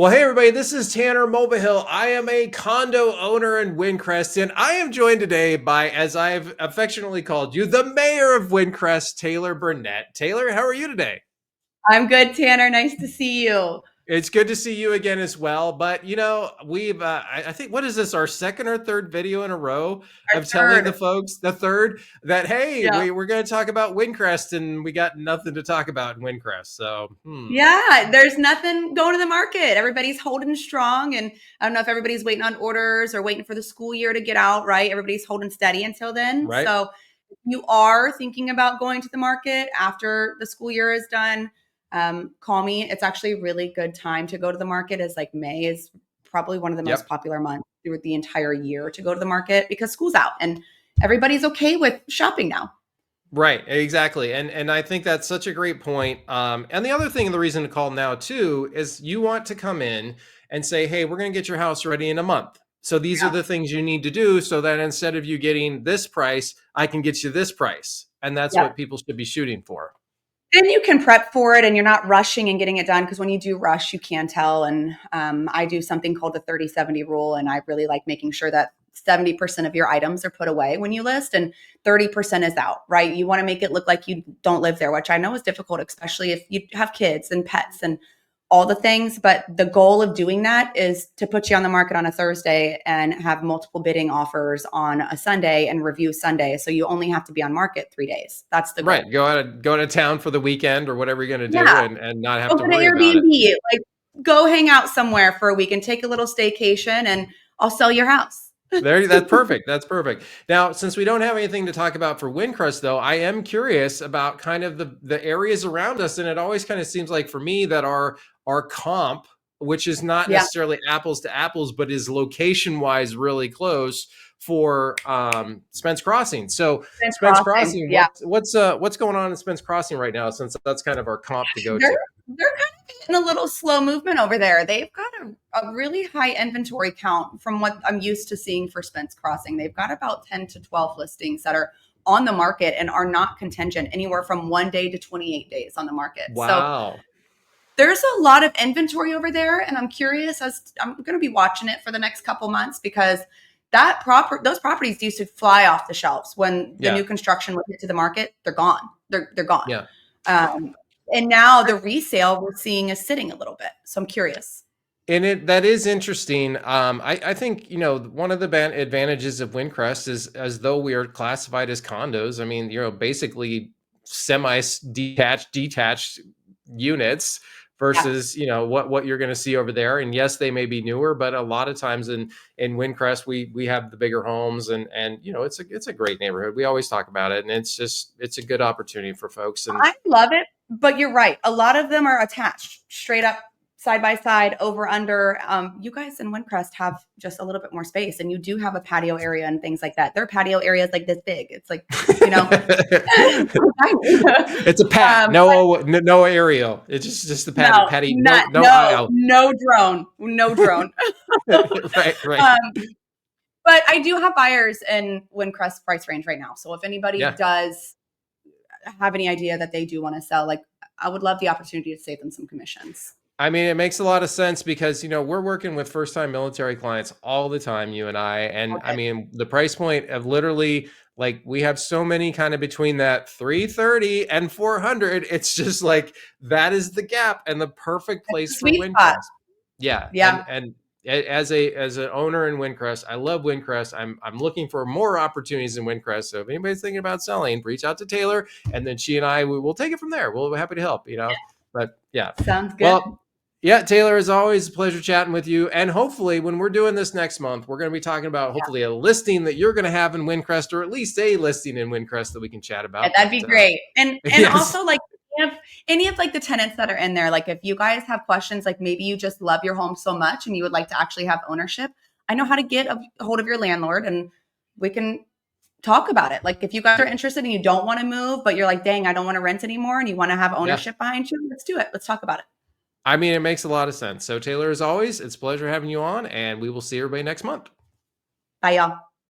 Well, hey everybody, this is Tanner Mulvihill. I am a condo owner in Wynd Crest, and I am joined today by, as I've affectionately called you, the mayor of Wynd Crest, Teilor Burnett. Taylor, how are you today? I'm good, Tanner. Nice to see you. It's good to see you again as well. But we've I think what is this, our second or third video in a row Our of telling the third. folks, the third, that hey, Yeah. we're going to talk about Wynd Crest, and we got nothing to talk about in Wynd Crest. So Yeah, there's nothing going to the market. Everybody's holding strong. And I don't know if everybody's waiting on orders or waiting for the school year to get out, right? Everybody's holding steady until then. right. So if you are thinking about going to the market after the school year is done, call me. It's actually a really good time to go to the market. Is like May is probably one of the most Yep. popular months through the entire year to go to the market because school's out and everybody's okay with shopping now. Right, exactly. And I think that's such a great point. And the other thing, and the reason to call now too, is you want to come in and say, hey, we're going to get your house ready in a month. So these are Yeah. the things you need to do so that instead of you getting this price, I can get you this price. And that's Yeah. what people should be shooting for. Then you can prep for it and you're not rushing and getting it done because when you do rush, you can tell. And I do something called the 30-70 rule. And I really like making sure that 70% of your items are put away when you list and 30% is out, right? You want to make it look like you don't live there, which I know is difficult, especially if you have kids and pets and all the things. But the goal of doing that is to put you on the market on a Thursday and have multiple bidding offers on a Sunday and review Sunday. So you only have to be on market 3 days. That's the Right. goal. Go to town for the weekend or whatever you're going to do Yeah. and not have to Open an worry about it. Airbnb, like go hang out somewhere for a week and take a little staycation and I'll sell your house. There, that's perfect. That's perfect. Now, since we don't have anything to talk about for Windcrest, though, I am curious about kind of the areas around us, and it always kind of seems like for me that our comp, which is not Yeah. necessarily apples to apples, but is location wise really close for Spence Crossing. So Spence Spence Crossing. Crossing, Yeah. what's going on in Spence Crossing right now? Since that's kind of our comp to go They're to. they're kind of in a little slow movement over there. They've got a really high inventory count from what I'm used to seeing for Spence Crossing. They've got about 10 to 12 listings that are on the market and are not contingent, anywhere from 1 day to 28 days on the market. So Wow. there's a lot of inventory over there, and I'm curious I'm going to be watching it for the next couple months because those properties used to fly off the shelves when the Yeah. new construction would hit to the market. They're gone. They're gone. Yeah. Um, and now the resale we're seeing is sitting a little bit. So I'm curious. And that is interesting. I think one of the advantages of Windcrest is as though we are classified as condos. I mean, basically detached units Yeah. versus what you're going to see over there. And yes, they may be newer, but a lot of times in Windcrest we have the bigger homes and it's a great neighborhood. We always talk about it, and it's a good opportunity for folks. And I love it, but you're right. A lot of them are attached straight up side by side, over under. You guys in Windcrest have just a little bit more space, and you do have a patio area and things like that. Their patio area is like this big. It's like, you know, it's a pad, but no aerial. It's just the no, patty, not, no aisle. no drone, no drone. Right. um, but I do have buyers in Windcrest price range right now. So if anybody Yeah. does have any idea that they do want to sell, like I would love the opportunity to save them some commissions. I mean, it makes a lot of sense because, we're working with first-time military clients all the time, you and I. And I Okay. mean, the price point of literally, like, we have so many kind of between that 330 and 400. It's just like that is the gap and the perfect It's the place for sweet spot. Windcrest. Yeah. Yeah. And as an owner in Windcrest, I love Windcrest. I'm looking for more opportunities in Windcrest. So if anybody's thinking about selling, reach out to Taylor, and then she and I will take it from there. We'll be happy to help, But yeah. Sounds good. Well, yeah, Taylor, as always, a pleasure chatting with you. And hopefully, when we're doing this next month, we're going to be talking about Yeah. hopefully a listing that you're going to have in Windcrest, or at least a listing in Windcrest that we can chat Yeah, about. that'd be great. And Yes. also like if any of like the tenants that are in there, like if you guys have questions, like maybe you just love your home so much and you would like to actually have ownership, I know how to get a hold of your landlord and we can talk about it. Like if you guys are interested and you don't want to move, but you're like, dang, I don't want to rent anymore and you want to have Yeah. ownership behind you, let's do it. Let's talk about it. I mean, it makes a lot of sense. So, Taylor, as always, it's a pleasure having you on, and we will see everybody next month. Bye, y'all.